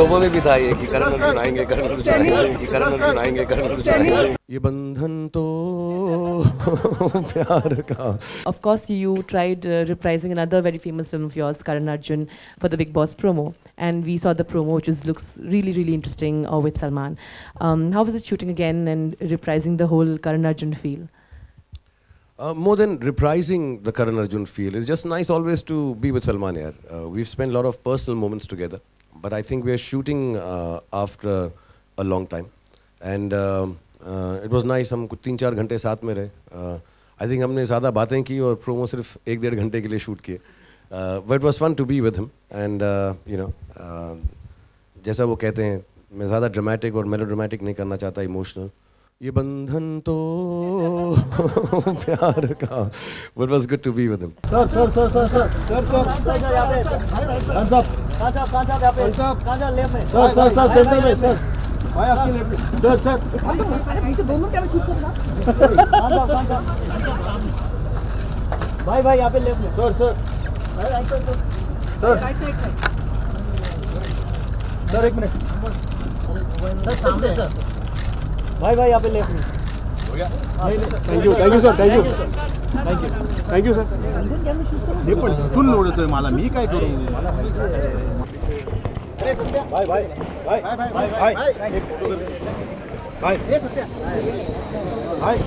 Promo में भी था ये कि करण अर्जुन आएंगे, करण अर्जुन आएंगे, कि करण अर्जुन आएंगे, करण अर्जुन आएंगे। ये बंधन तो प्यार का। Of course, you tried reprising another very famous film of yours, Karan Arjun, for the Big Boss promo, and we saw the promo, which looks really, really interesting with Salman. How was it shooting again and reprising the whole Karan Arjun feel? More than reprising the Karan Arjun feel, it's just nice always to be with Salman here. We've spent a lot of personal moments together, but I think we are shooting after a long time, and it was nice. हम कुछ 3-4 घंटे साथ में रहे. I think हमने ज़्यादा बातें की और प्रोमो सिर्फ 1-1.5 घंटे के लिए शूट किए. But it was fun to be with him, and जैसा वो कहते हैं, मैं ज़्यादा ड्रामेटिक और मेलोड्रामेटिक नहीं करना चाहता, इमोशनल. ये बंधन तो प्यार का. But it was good to be with him. Sir, hands up. Sir, center में, sir. भाई आपकी लेफ्ट. Sir. नीचे दोनों क्या शूट करना? भाई यहाँ पे लेफ्ट में. Sir. Sir, 1 minute. Sir, सामने sir. भाई यहाँ पे लेफ्ट में. हो गया. Thank you sir. Thank you sir. हे पण तू लोडतोय मला, मी काय करू? भाई. ये सत्या. भाई.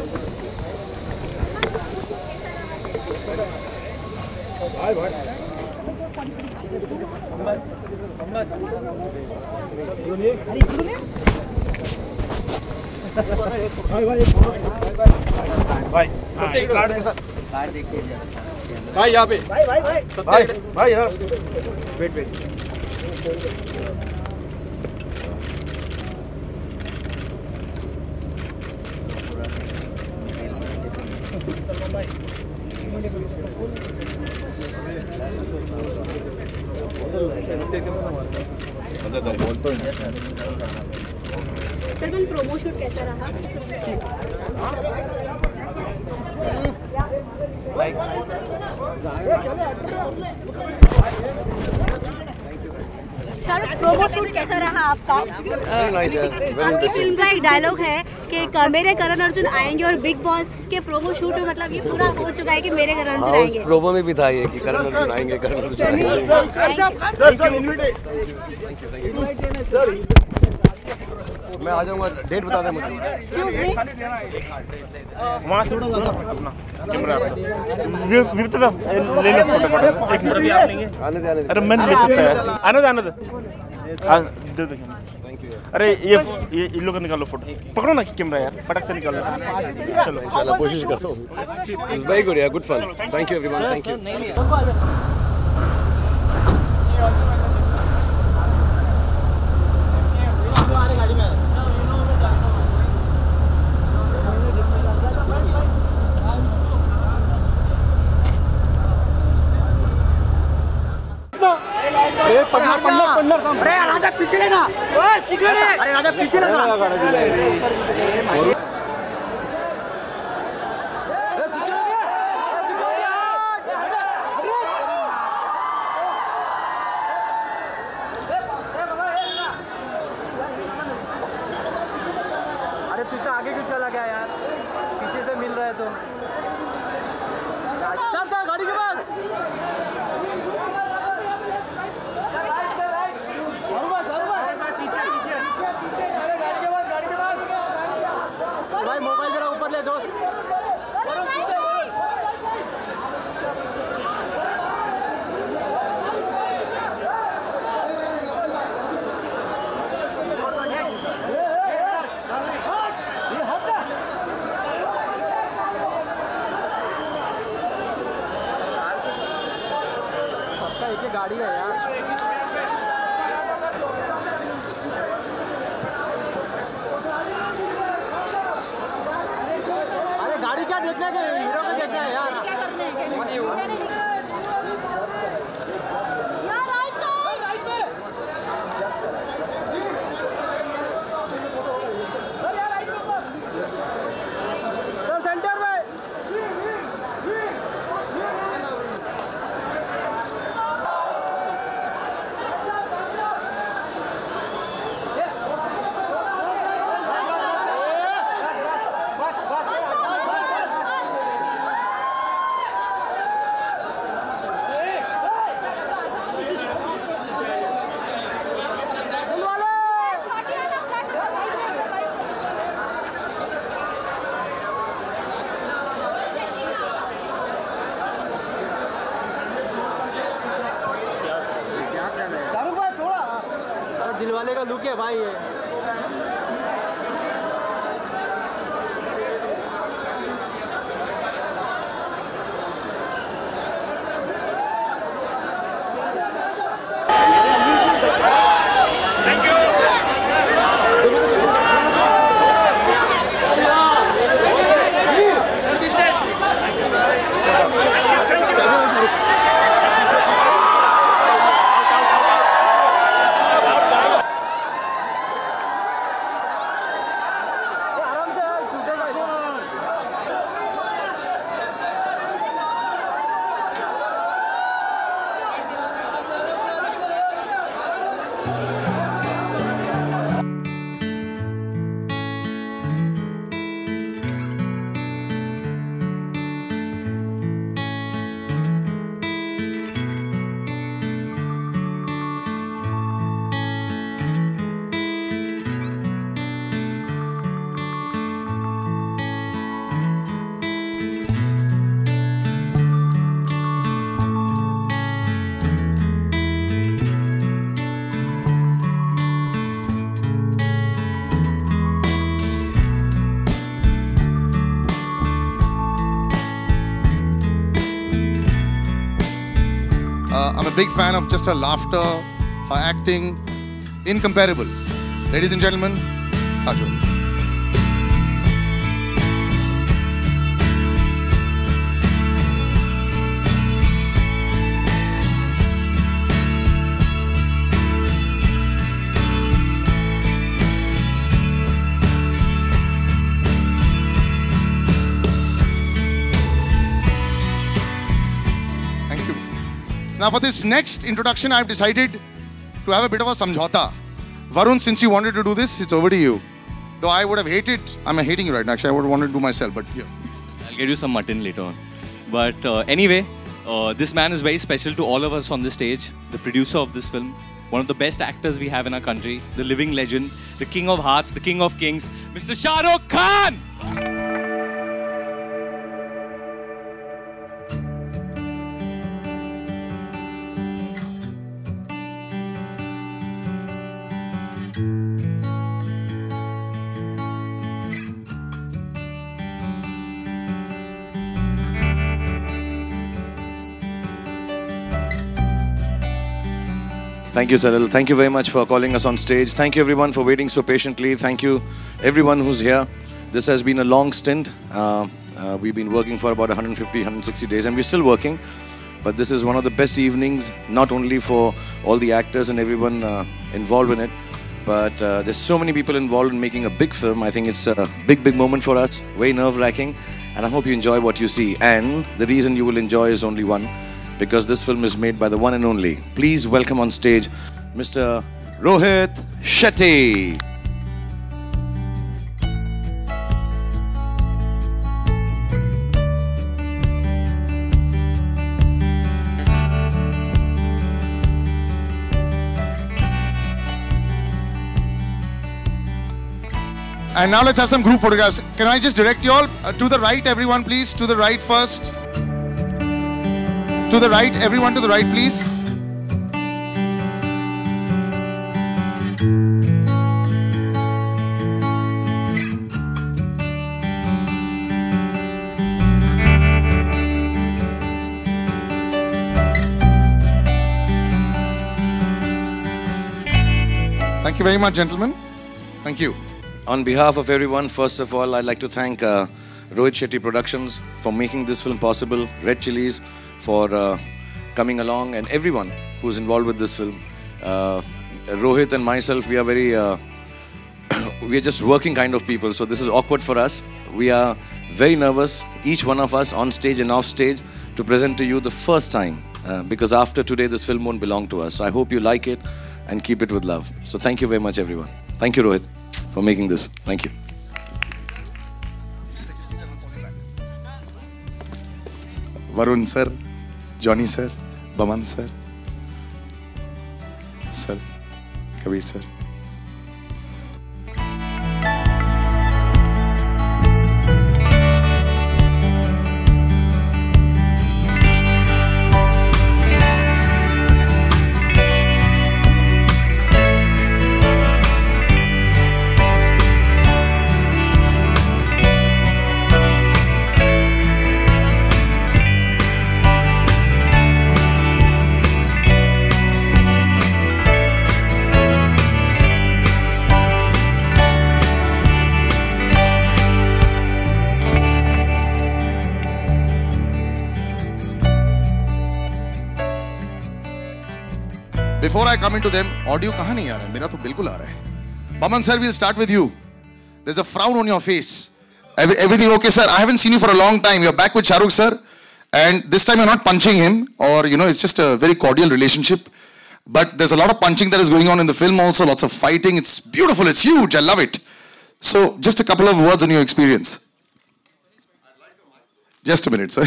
भाई यहाँ पे. भाई यहाँ. वेट. सलमान, प्रोमो शूट कैसा रहा? शाहरुख, प्रोमो शूट कैसा रहा आपका? आपकी फिल्म का एक डायलॉग है कि मेरे करण अर्जुन आएंगे, और बिग बॉस के प्रोमो शूट में मतलब ये पूरा हो चुका है कि मेरे करण अर्जुन आएंगे. उस प्रोमो में भी था ये कि करण अर्जुन आएंगे, करण अर्जुन आएंगे. मैं आ जाऊंगा, डेट बता दें मुझे. Excuse me. वहाँ से अपना कैमरा विपता ले लो फटाफट. एक मिनट भी आप लेंगे? आने दे. अरे मैं ले सकता है. आने दे. दे दो. Thank you. अरे ये इन लोग निकालो फोटो. पकड़ो ना कैमरा यार, फटक से निकालो. चलो इंशाल्लाह कोशिश करता हूँ. इट्स वेरी गुड यार, good fun. Thank you everyone. Thank you. अरे राजा पीछे लेना. अरे राजा पीछे लेना. अरे पीछे आगे क्यों चला गया यार? पीछे से मिल रहा है तो चल गाड़ी के पास. भाई मोबाइल जरा ऊपर ले दो. गाड़ी है यार. अरे गाड़ी क्या देखना है, हीरो को देखना है यार. सेंटर में. है भाई ये। I'm a big fan of just her laughter, her acting, incomparable. Ladies and gentlemen, Kajol. Now for this next introduction, I've decided to have a bit of a samjhauta. Varun, since you wanted to do this, it's over to you. Though I would have hated, I'm hating you right now. Actually, I would have wanted to do myself, but here. I'll get you some mutton later on. But anyway, this man is very special to all of us on this stage. The producer of this film, one of the best actors we have in our country, the living legend, the king of hearts, the king of kings, Mr. Shah Rukh Khan! Thank you, Salil. Thank you very much for calling us on stage. Thank you, everyone, for waiting so patiently. Thank you, everyone who's here. This has been a long stint. We've been working for about 150, 160 days, and we're still working. But this is one of the best evenings, not only for all the actors and everyone involved in it, but there's so many people involved in making a big film. I think it's a big, big moment for us, very nerve-wracking, and I hope you enjoy what you see. And the reason you will enjoy is only one, because this film is made by the one and only. Please welcome on stage Mr. Rohit Shetty. And now let's have some group photographs. Can I just direct you all to the right, everyone, please? To the right first. To the right, everyone to the right, please. Thank you very much, gentlemen. Thank you. On behalf of everyone, first of all, I'd like to thank Rohit Shetty Productions for making this film possible, Red Chillies for coming along, and everyone who's involved with this film. Rohit and myself, we are very, we are just working kind of people, so this is awkward for us. We are very nervous, each one of us on stage and off stage, to present to you the first time, because after today this film won't belong to us. So I hope you like it and keep it with love. So thank you very much, everyone. Thank you, Rohit, for making this. Thank you. Varun sir, Johnny sir, Baman sir, sir, Kabir sir. before I come into them, audio कहाँ नहीं आ रहा है? मेरा तो बिल्कुल आ रहा है. Baman sir, we'll start with you. There's a frown on your face. Everything okay, sir? I haven't seen you for a long time. You're back with Shah Rukh, sir. And this time you're not punching him, or, you know, it's just a very cordial relationship. But there's a lot of punching that is going on in the film also, lots of fighting. It's beautiful, it's huge, I love it. So, just a couple of words on your experience. Just a minute, sir.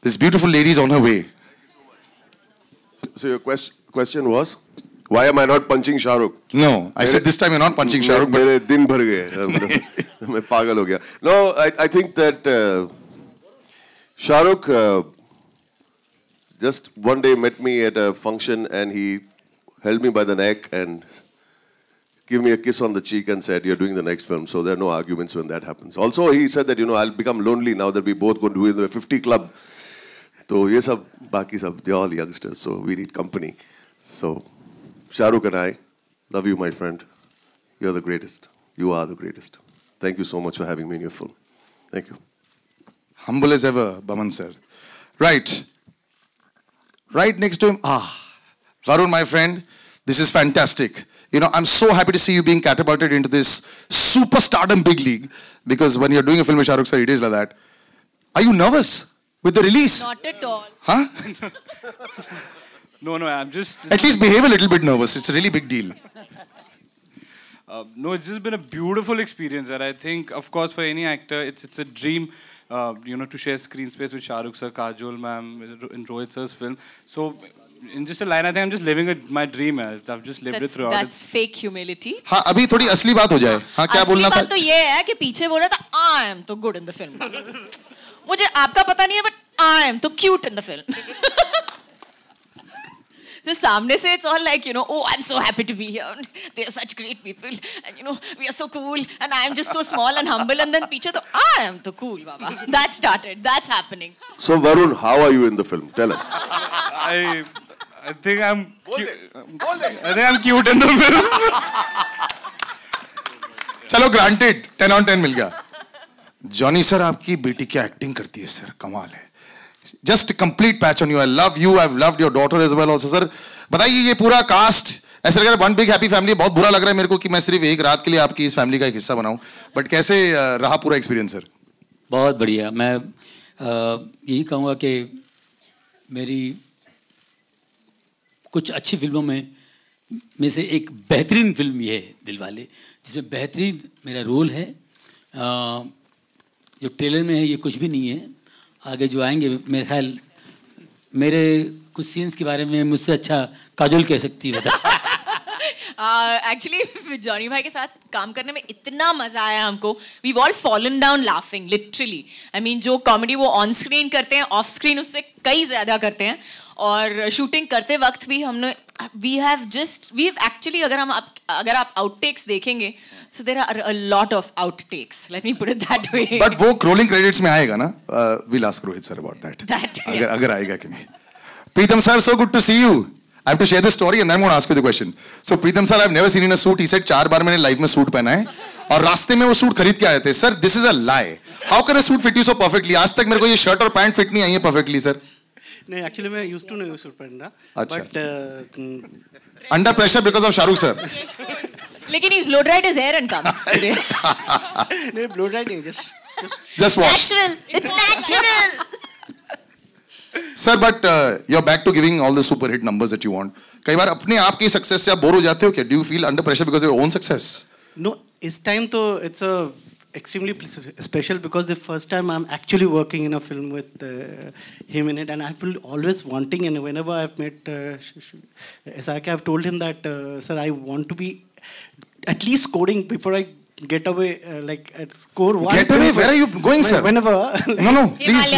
This beautiful lady is on her way. So your question was, why am I not punching Shah Rukh? No, I said this time you're not punching Shah Rukh. मेरे दिन भर गए, मैं पागल हो गया. No, I think that Shah Rukh just one day met me at a function and he held me by the neck and gave me a kiss on the cheek and said, "You're doing the next film." So there are no arguments when that happens. Also, he said that, you know, I'll become lonely now that we both go to the 50 club. So ये सब बाकी सब, they're all youngsters, so we need company. So Shah Rukh and I love you, my friend. You're the greatest. You are the greatest. Thank you so much for having me in your film. Thank you. Humble as ever, Baman sir. Right. Right next to him. Varun, my friend, this is fantastic. You know, I'm so happy to see you being catapulted into this superstardom big league. Because when you're doing a film with Shah Rukh sir, it is like that. Are you nervous with the release? Not at all. Huh? No, I'm just... At least behave a little bit nervous. It's a really big deal. No, it's just been a beautiful experience. And I think, of course, for any actor, it's a dream, you know, to share screen space with Shah Rukh sir, Kajol ma'am, in Rohit sir's film. So, in just a line, I think I'm just living my dream. I've just lived it throughout. That's fake humility. हाँ, अभी थोड़ी असली बात हो जाए. हाँ, क्या बोलना था? असली बात तो ये है कि पीछे बोल रहा था, I am so good in the film. मुझे आपका पता नहीं है, but I am so cute in the film. So सामने से it's all like, you know, oh, I'm so happy to be here. They are such great people, and you know, we are so cool, and I am just so small and humble. And then पीछे तो I am so cool, Baba. That started. That's happening. So Varun, how are you in the film? Tell us. I think I'm cute in the film. चलो granted, 10 on 10 मिल गया. Johnny sir, आपकी बेटी क्या acting करती है sir, कमाल है. Just a complete patch on you. I love you. I've loved your daughter as well also, sir. बताइए ये पूरा कास्ट ऐसा लग रहा है one big happy family. बहुत बुरा लग रहा है मेरे को कि मैं सिर्फ एक रात के लिए आपकी इस फैमिली का एक हिस्सा बनाऊं. बट कैसे रहा पूरा एक्सपीरियंस सर? बहुत बढ़िया. मैं यही कहूँगा कि मेरी कुछ अच्छी फिल्मों में से एक बेहतरीन फिल्म ये है दिलवाले, जिसमें बेहतरीन मेरा रोल है. जो ट्रेलर में है ये कुछ भी नहीं है. आगे जो आएंगे मेरे ख्याल मेरे कुछ सीन्स के बारे में मुझसे अच्छा काजोल कह सकती है. एक्चुअली जॉनी भाई के साथ काम करने में इतना मजा आया हमको. We've all fallen down laughing, literally. I mean, जो कॉमेडी वो ऑन स्क्रीन करते हैं, ऑफ स्क्रीन उससे कई ज्यादा करते हैं. और शूटिंग करते वक्त भी हमने we have actually अगर आप आउटटेक्स देखेंगे, so there are a lot of outtakes. Let me put it that way. But वो rolling credits में आएगा ना? We'll ask Rohit sir about that. अगर आएगा कि नहीं. Preetham sir, so good to see you. I have to share the story and then I'm going to ask you the question. So Preetham sir, I've never seen in a suit. He said 4 बार मैंने life में suit पहना है और रास्ते में वो suit खरीद के आए थे. Sir, this is a lie. How can a suit fit you so perfectly? आज तक मेरे को ये शर्ट और पैंट फिट नहीं आई है perfectly, sir. नहीं, एक्चुअली मैं यूज्ड टू नहीं सूट पहनना. But under pressure because of Shahrukh sir. लेकिन he's blow dried his hair and come today. नहीं, blow dried नहीं, just wash. Natural. It's natural. Sir, but you're back to giving all the super hit numbers that you want. कई बार अपने आप की success से आप bore हो जाते हो क्या? Do you feel under pressure because of your own success? No, इस time तो it's a extremely special because the first time I'm actually working in a film with him in it, and I've been always wanting, and whenever I've met SRK, I've told him that sir, I want to be at least scoring before I get away, like at score 1. Get away? Where are you going, sir? Whenever. No, please.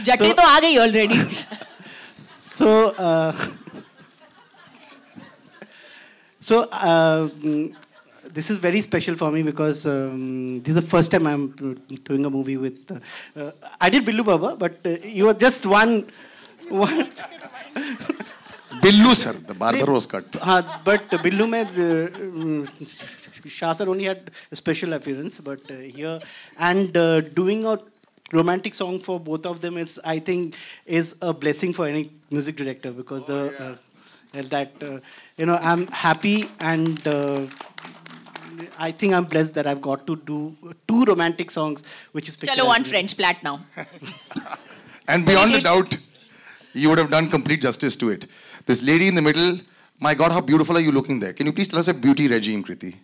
Jatti तो आ गई already. So this is very special for me because this is the first time I'm doing a movie with. I did Billu Baba, but you were just one. Billu sir, the barber was cut. But Billu mein Shah sir only had a special appearance, but here and doing a romantic song for both of them is, I think, is a blessing for any music director, because I'm happy, and I think I'm blessed that I've got to do 2 romantic songs, which is Chalo, one French plat now. And beyond a doubt, you would have done complete justice to it. This lady in the middle, my God, how beautiful are you looking there? Can you please tell us a beauty regime, Kriti?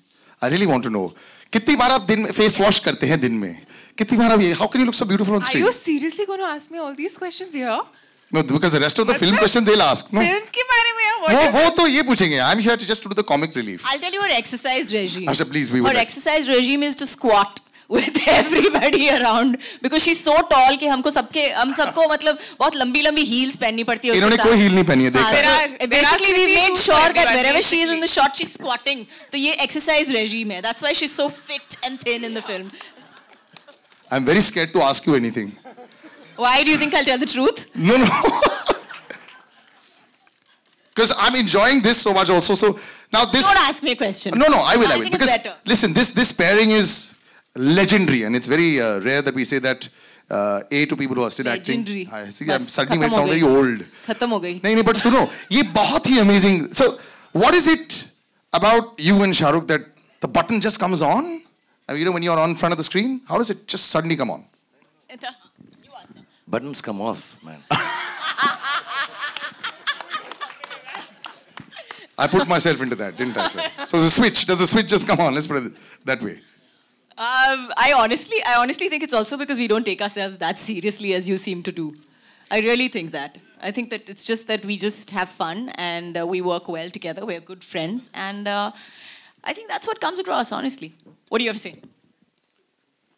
I really want to know. कितनी बार आप दिन में face wash करते हैं दिन में? कितनी बार आप ये? How can you look so beautiful on screen? Are you seriously going to ask me all these questions here? No, because the rest of the film questions they'll ask. No. Film के बारे में वो तो ये पूछेंगे. I'm here to just to do the comic relief. I'll tell you her exercise regime. Asha, please, we would. Her exercise regime is to squat with everybody around, because she's so tall कि हम सबको मतलब बहुत लंबी heels पहननी पड़ती है. इन्होंने कोई heel नहीं पहनी है, देखा. Basically, we made sure that wherever she is in the shot, she's squatting. तो ये exercise regime है. That's why she's so fit and thin in the film. I'm very scared to ask you anything. Why do you think I'll tell the truth? No. Because I'm enjoying this so much also. So now this. Don't ask me a question. No, I will. Think because it's better. listen, this pairing is legendary, and it's very rare that we say that to people who are still legendary. acting. See, I'm suddenly made sound very old. खत्म हो गई. नहीं, but सुनो, ये बहुत ही amazing. So, what is it about you and Shah Rukh that the button just comes on? I mean, when you're on front of the screen, how does it just suddenly come on? Buttons come off, man. I put myself into that, didn't I, sir? So does the switch just come on? Let's put it that way. I honestly think it's also because we don't take ourselves that seriously as you seem to do. I really think that. I think that it's just that we just have fun, and we work well together. We're good friends, and I think that's what comes across, honestly. What do you have to say?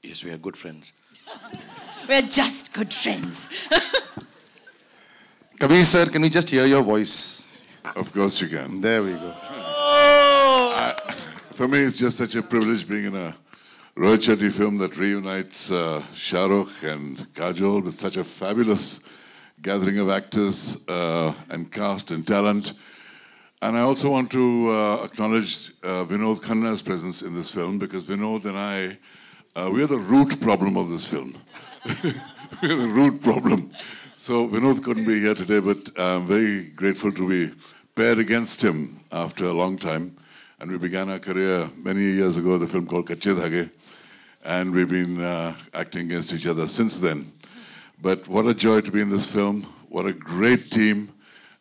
Yes, we are good friends. We're just good friends. Kabir sir, can we just hear your voice? Of course you can. There we go. For me, it's just such a privilege being in a Rohit Shetty film that reunites Shah Rukh and Kajol with such a fabulous gathering of actors and cast and talent. And I also want to acknowledge Vinod Khanna's presence in this film, because Vinod and I, we are the root problem of this film. We are the root problem. So Vinod couldn't be here today, but I'm very grateful to be paired against him after a long time. And we began our career many years ago with a film called Kache Dhage. And we've been acting against each other since then. But what a joy to be in this film. What a great team.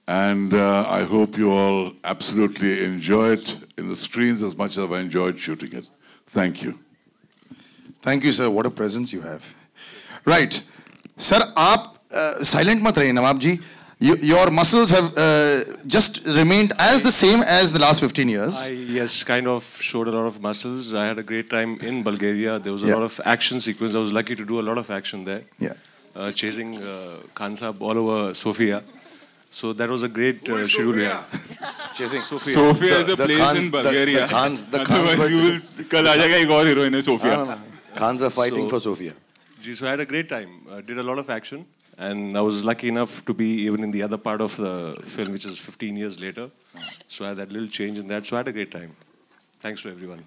And I hope you all absolutely enjoy it in the screens as much as I enjoyed shooting it. Thank you. Thank you, sir. What a presence you have. Right. Sir, आप silent mat rahe, Nawab ji. Your muscles have just remained as the same as the last 15 years. Yes, kind of showed a lot of muscles. I had a great time in Bulgaria. There was a lot of action sequence. I was lucky to do a lot of action there. Yeah. Chasing Khan Saab all over Sofia. So that was a great schedule we had. Chasing Sofia is a place in Bulgaria. Otherwise you will कल आ जाएगा एक और heroine है Sofia. Khans are fighting for Sofia. So I had a great time. Did a lot of action. And I was lucky enough to be even in the other part of the film, which is 15 years later. So I had that little change in that. So I had a great time. Thanks to everyone.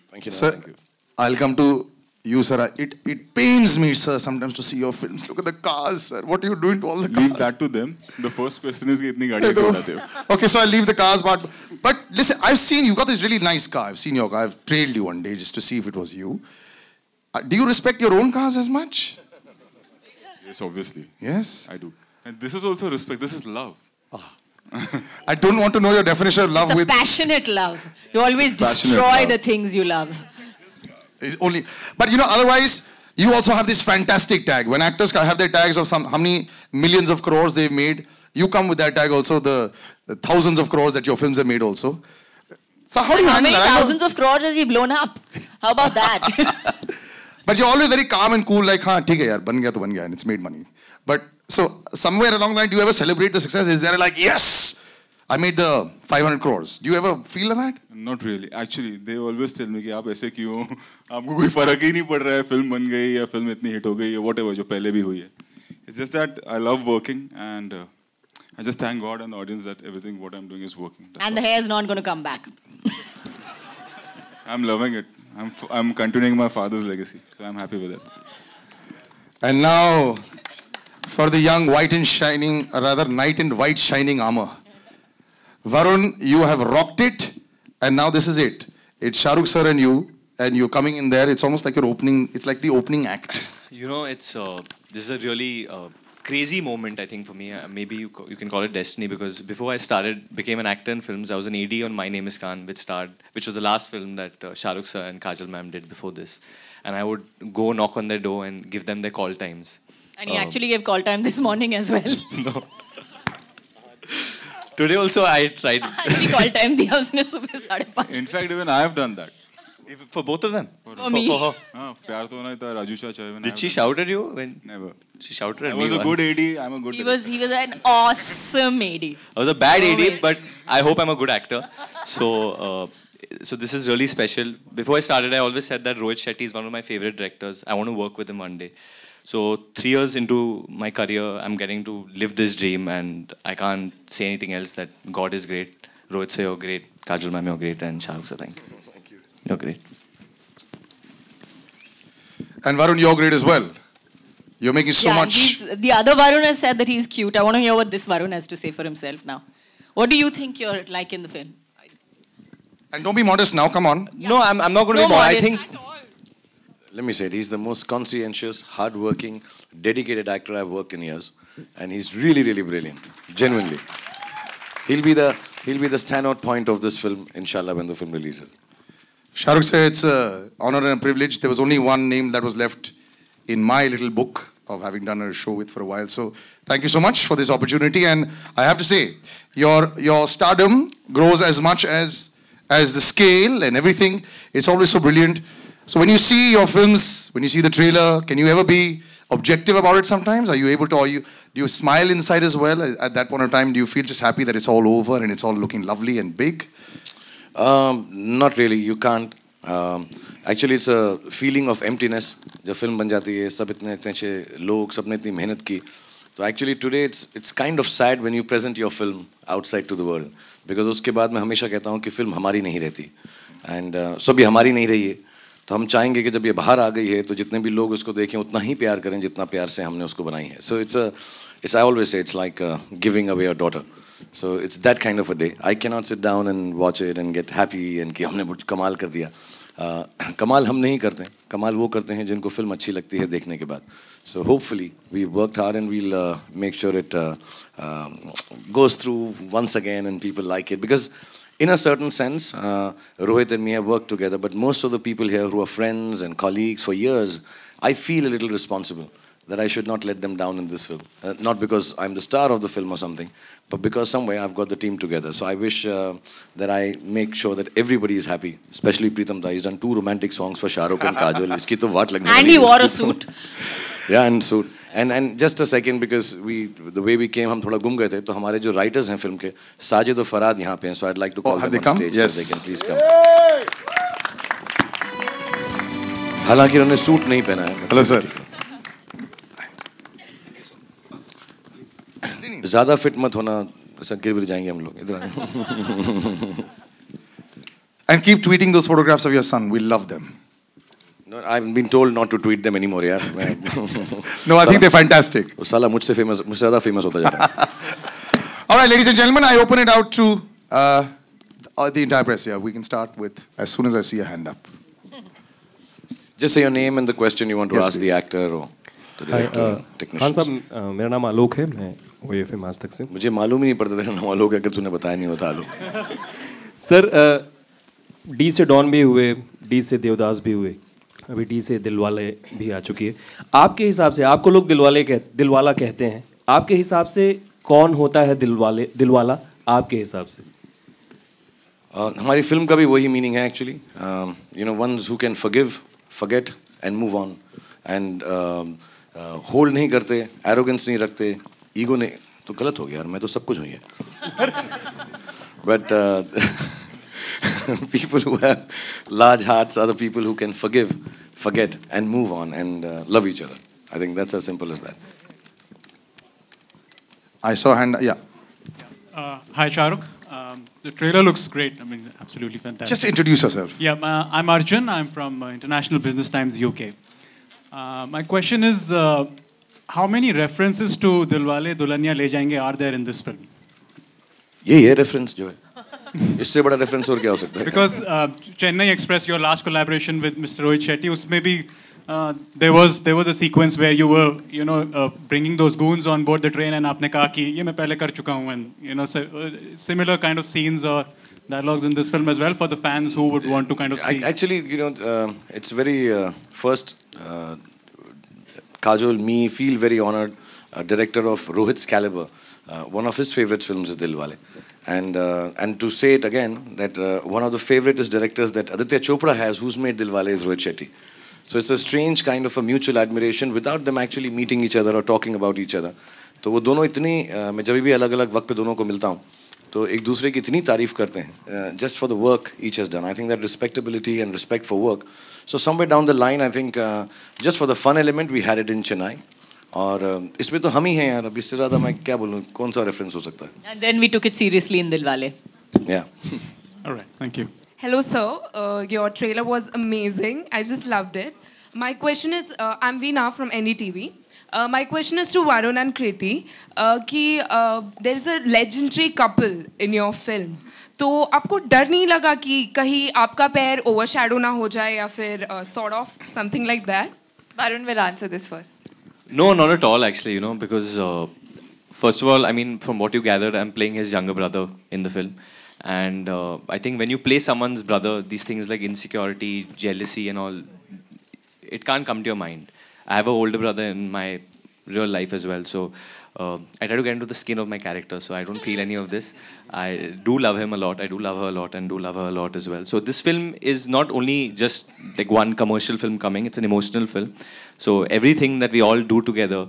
Thank you. Sir, thank you. I'll come to you, sir. It pains me, sir, sometimes to see your films. Look at the cars, sir. What are you doing to all the cars? Leave that to them. The first question is, कितनी गाड़ियाँ उड़ाते हो? Okay, so I'll leave the cars part. But listen, I've seen you got this really nice car. I've seen your car. I've trailed you one day just to see if it was you. Do you respect your own cars as much? Yes, obviously. Yes? I do. And this is also respect. This is love. I don't want to know your definition of love. It's a passionate love. You always destroy the things you love. It's only, but you know, otherwise, you also have this fantastic tag. When actors have their tags of how many millions of crores they've made, you come with that tag also, the thousands of crores that your films have made also. So how do you handle that? How many thousands of crores has he blown up? How about that? But you're always very calm and cool, like, हाँ ठीक है यार, बन गया तो बन गया, and it's made money. But so somewhere along the line, do you ever celebrate the success? Is there like, yes, I made the 500 crores? Do you ever feel like that? Not really. Actually, they always tell me कि आप ऐसे क्यों? आपको कोई फर्क ही नहीं पड़ रहा है, film बन गई या film इतनी hit हो गई या whatever जो पहले भी हुई है. It's just that I love working, and I just thank God and the audience that everything what I'm doing is working. And the hair is not going to come back. I'm loving it. I'm continuing my father's legacy, so I'm happy with it. And now, for the young white and shining, or rather knight in white shining armor. Varun, you have rocked it, and now this is it. It's Shah Rukh sir and you're coming in there. It's almost like your opening, it's like the opening act. You know, it's this is a really crazy moment, I think, for me. Maybe you can call it destiny, because before I became an actor in films, I was an AD on My Name is Khan, which was the last film that Shah Rukh sir and Kajol ma'am did before this. And I would go knock on their door and give them their call times. And he actually gave call time this morning as well. No. Today also I tried. He call time diya usne subah 5:30. In fact, even I have done that. For both of them? For me. For her. प्यार तो होना था Raju Shah चाहे. Did she shout at you? Never. She shouted at I me was a once. good AD. I'm a good. He was an awesome AD. I was a bad AD, but I hope I'm a good actor. So this is really special. Before I started, I always said that Rohit Shetty is one of my favorite directors. I want to work with him one day. So 3 years into my career, I'm getting to live this dream, and I can't say anything else that God is great. Rohit sir, you're great. Kajol ma'am, you're great. And Shah Rukh sir, thank you. Thank you. You're great. And Varun, you're great as well. You're making so much. The other Varun has said that he's cute. I want to hear what this Varun has to say for himself now. What do you think you're like in the film? And don't be modest now, come on. No, I'm not going to be modest. I think. Let me say it, he's the most conscientious, hard-working, dedicated actor I've worked in years. And he's really, really brilliant. Genuinely. He'll be the standout point of this film, inshallah, when the film releases. Shah Rukh said it's an honor and a privilege. There was only one name that was left in my little book of having done a show with for a while. So thank you so much for this opportunity. And I have to say, your stardom grows as much as the scale and everything. It's always so brilliant. So when you see your films, when you see the trailer, can you ever be objective about it sometimes? Are you able to, do you smile inside as well? At that point of time, do you feel just happy that it's all over and it's all looking lovely and big? Not really, you can't. Actually, it's a feeling of emptiness. जब film बन जाती है, सब इतने अच्छे लोग, सबने इतनी मेहनत की. So actually today it's kind of sad when you present your film outside to the world, because उसके बाद मैं हमेशा कहता हूँ कि film हमारी नहीं रहती, and so भी हमारी नहीं रही है. तो हम चाहेंगे कि जब ये बाहर आ गई है तो जितने भी लोग उसको देखें उतना ही प्यार करें जितना प्यार से हमने उसको बनाई है. So it's I always say it's like giving away a daughter. So it's that kind of a day. I cannot sit down and watch it and get happy and कि हमने कुछ कमाल कर दिया. कमाल हम नहीं करते, कमाल वो करते हैं जिनको फिल्म अच्छी लगती है देखने के बाद. So hopefully we worked hard and we'll make sure it goes through once again and people like it, because in a certain sense, Rohit and me have worked together, but most of the people here who are friends and colleagues for years, I feel a little responsible that I should not let them down in this film. Not because I'm the star of the film or something, but because somewhere I've got the team together. So I wish that I make sure that everybody is happy, especially Pritam Da. He's done 2 romantic songs for Shah Rukh and Kajol. Iski to vaat lagne And he wore a suit. Yeah, and suit. And just a second, because the way we came, हम थोड़ा गुम गए थे, तो हमारे जो writers हैं film के, साजिद और फराद यहाँ पे हैं, so I'd like to call them on stage so they can please come. हालांकि उन्होंने सूट नहीं पहना है. Hello sir. ज़्यादा fit मत होना, ऐसा गिर जाएंगे हम लोग. इधर. And keep tweeting those photographs of your son. We love them. No, I've been told not to tweet them anymore, yaar. No, I think they're fantastic. साला मुझसे ज़्यादा famous होता जा रहा है. All right, ladies and gentlemen, I open it out to the entire press here. We can start with as soon as I see a hand up. Just say your name and the question you want to Yes, ask please. the actor or the director, Khan technicians. साहब, मेरा नाम आलोक है, मैं OFM आज तक से. मुझे मालूम ही नहीं पड़ता तेरा नाम आलोक है कि तूने बताया नहीं होता आलोक. सर, डी से डॉन भी हुए, डी से देवदास भी हुए, अभी डी से दिलवाले भी आ चुकी है. आपके हिसाब से, आपको लोग दिलवाला कहते हैं, आपके हिसाब से कौन होता है दिलवाला आपके हिसाब से? हमारी फिल्म का भी वही मीनिंग है actually. You know, ones who can forgive, forget and move on, and hold नहीं करते, एरोगेंस नहीं रखते, ईगो नहीं. तो गलत हो गया यार, मैं तो सब कुछ हुई है. But people who have large hearts are the people who can forgive, forget and move on and love each other. I think that's as simple as that. I saw a hand. Yeah. Hi, Shah Rukh. The trailer looks great. I mean, absolutely fantastic. Just introduce yourself. Yeah, I'm Arjun. I'm from International Business Times UK. My question is, how many references to Dilwale Dulhania Le Jayenge are there in this film? ये reference जो है, इससे बड़ा reference और क्या हो सकता है? Because Chennai Express, your last collaboration with Mr. Rohit Shetty, उसमें भी there was a sequence where you were, bringing those goons on board the train, and आपने कहा कि ये मैं पहले कर चुका हूँ, and similar kind of scenes or dialogues in this film as well for the fans who would want to kind of see. Actually, it's very first. Kajol, me feel very honored. Director of Rohit's caliber, one of his favorite films is Dilwale, and to say it again that one of the favoriteest directors that Aditya Chopra has, who's made Dilwale, is Rohit Shetty. So it's a strange kind of a mutual admiration without them actually meeting each other or talking about each other. तो वो दोनों इतनी मैं जब भी अलग-अलग वक्त पे दोनों को मिलता हूँ तो एक दूसरे की इतनी तारीफ करते हैं just for the work each has done. I think that respectability and respect for work. So somewhere down the line, I think just for the fun element, we had it in Chennai. और इसमें तो हम ही हैं यार, अब इससे ज़्यादा मैं क्या बोलूँ, कौन सा reference हो सकता है? And then we took it seriously in Dilwale. Yeah. All right, thank you. Hello, sir. Your trailer was amazing. I just loved it. My question is, I'm Veena from NDTV. My question is to Varun and Kriti. There is a legendary couple in your film. तो आपको डर नहीं लगा कि कहीं आपका पैर overshadow ना हो जाए या फिर sort of something like that? Varun will answer this first. No, not at all actually, because first of all, I mean, from what you gathered, I'm playing his younger brother in the film. And I think when you play someone's brother, these things like insecurity, jealousy and all, it can't come to your mind. I have an older brother in my real life as well, so I try to get into the skin of my character, so I don't feel any of this. I do love him a lot, I do love her a lot, and do love her a lot as well. So this film is not only just like one commercial film coming, it's an emotional film. So everything that we all do together,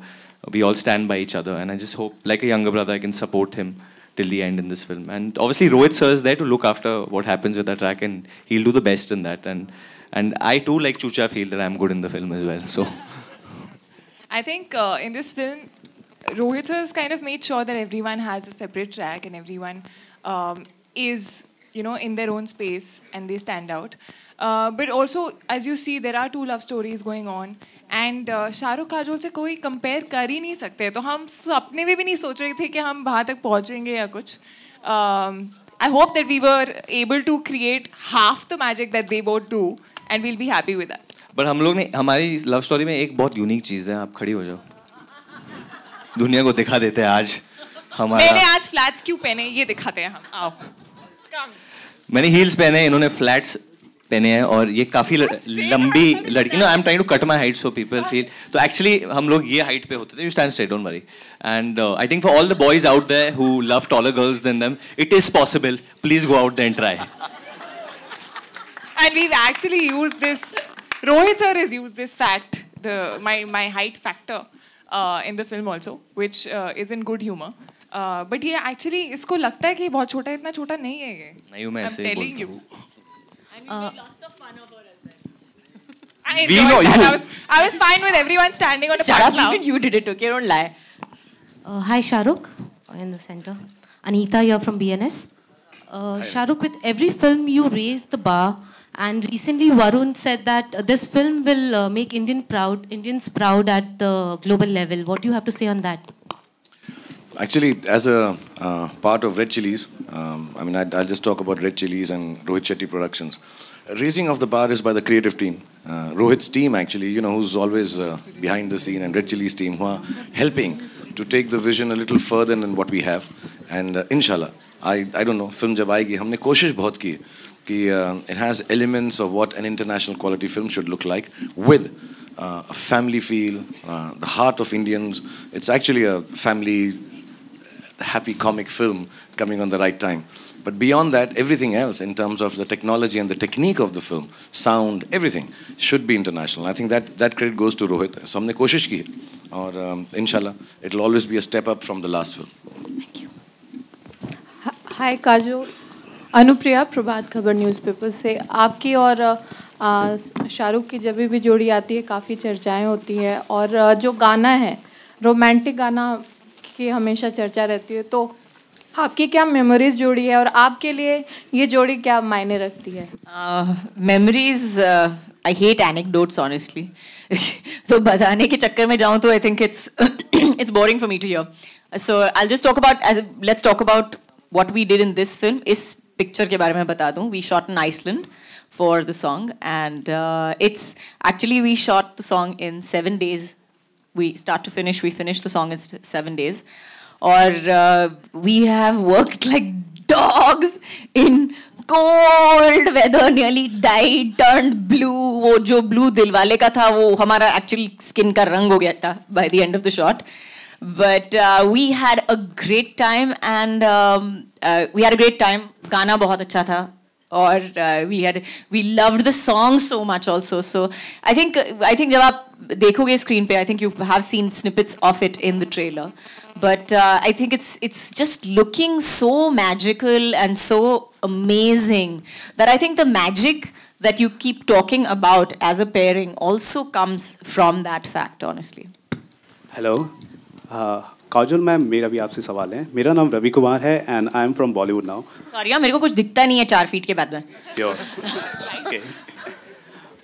we all stand by each other, and I just hope, like a younger brother, I can support him till the end in this film. And obviously Rohit sir is there to look after what happens with that track, and he'll do the best in that. And I too, like Chucha, feel that I'm good in the film as well. So I think in this film, Rohit sir has kind of made sure that everyone has a separate track and everyone is, in their own space and they stand out. But also, as you see, there are two love stories going on. And Shahrukh Kajol से कोई compare कर ही नहीं सकते, तो हम सपने में भी नहीं सोच रहे थे कि हम वहाँ तक पहुँचेंगे या कुछ. I hope that we were able to create half the magic that they both do, and we'll be happy with that. But हम लोग ने हमारी लव स्टोरी में एक बहुत यूनिक चीज़ है, आप खड़ी हो जाओ, दुनिया को दिखा देते हैं आज हमारा. मैंने आज फ्लैट्स क्यों पहने ये दिखाते हैं हम. आओ. मैंने हील्स पहने, इन्होंने फ्लैट्स पहने हैं, और ये काफी लंबी लड़की. I am trying to cut my height so people feel. तो एक्चुअली हम लोग ये हाइट पे होते थे. You stand straight, don't worry. And I think for all the boys out there who love taller girls than them, it is possible. Please go out there and try. And we've actually used this. Rohit sir has used this fact, my height factor, in the film also, which is in good humor. But ये actually इसको लगता है कि बहुत छोटा, इतना छोटा नहीं है ये. नहीं, मैं ऐसे ही बोलता हूँ. Lots of fun over as well. I enjoyed that. I was fine with everyone standing on a platform. Even you did it, okay? Don't lie. Hi, Shahrukh, in the center. Anita here from BNS. Shahrukh, with every film you raise the bar, and recently Varun said that this film will make Indians proud at the global level. What do you have to say on that? Actually, as a part of Red Chillies, I mean, I'll just talk about Red Chillies and Rohit Shetty Productions. Raising of the bar is by the creative team. Rohit's team, actually, who's always behind the scene, and Red Chillies team, who are helping to take the vision a little further than what we have. And inshallah, I don't know, film jab aayegi, humne koshish bahut ki कि it has elements of what an international quality film should look like, with a family feel, the heart of Indians. It's actually a family happy comic film coming on the right time. But beyond that, everything else in terms of the technology and the technique of the film, sound, everything should be international. I think that credit goes to Rohit. So हमने कोशिश की है, और inshallah it'll always be a step up from the last film. Thank you. Hi Kajol. Anupriya, Prabhat Khabar newspaper से. आपकी और शाहरुख की जब भी जोड़ी आती है काफ़ी चर्चाएं होती है, और जो गाना है रोमांटिक गाना की हमेशा चर्चा रहती है. तो आपकी क्या मेमोरीज जोड़ी है, और आपके लिए ये जोड़ी क्या मायने रखती है? Memories, I hate anecdotes honestly. तो बताने के चक्कर में जाऊँ तो I think it's boring for me to hear. So I'll just let's talk about what we did in this film. इस picture के बारे में बता दूँ. We shot in Iceland for the song, and it's actually we shot the song in 7 days. We start to finish, we finished the song in 7 days. Or we have worked like dogs in cold weather, nearly died, turned blue. वो जो blue Dilwale का था वो हमारा actually skin का रंग हो गया था by the end of the shot. But we had a great time, and गाना बहुत अच्छा था. Or we loved the song so much also. So I think जब आप देखोगे screen पे, I think you have seen snippets of it in the trailer. But I think it's just looking so magical and so amazing that I think the magic that you keep talking about as a pairing also comes from that fact, honestly. Hello. Kajol ma'am, मेरा भी आपसे सवाल है. मेरा नाम रवि कुमार है and I am from Bollywood now. Sorry यार, मेरे को कुछ दिखता नहीं है 4 फीट के बाद में. Sure. Okay.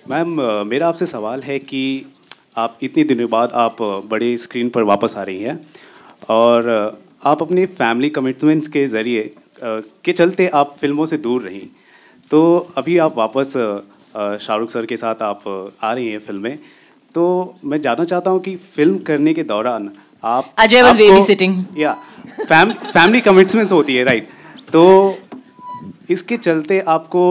मैम, मेरा आपसे सवाल है कि आप इतने दिनों बाद आप बड़े स्क्रीन पर वापस आ रही हैं और आप अपने फैमिली कमिटमेंट्स के ज़रिए के चलते आप फिल्मों से दूर रहीं. तो अभी आप वापस शाहरुख सर के साथ आप आ रही हैं फिल्में. तो मैं जानना चाहता हूँ कि फिल्म करने के दौरान आप अजय वाज बेबीसिटिंग. या फैमिली कमिटमेंट्स होती है, राइट? तो इसके चलते आपको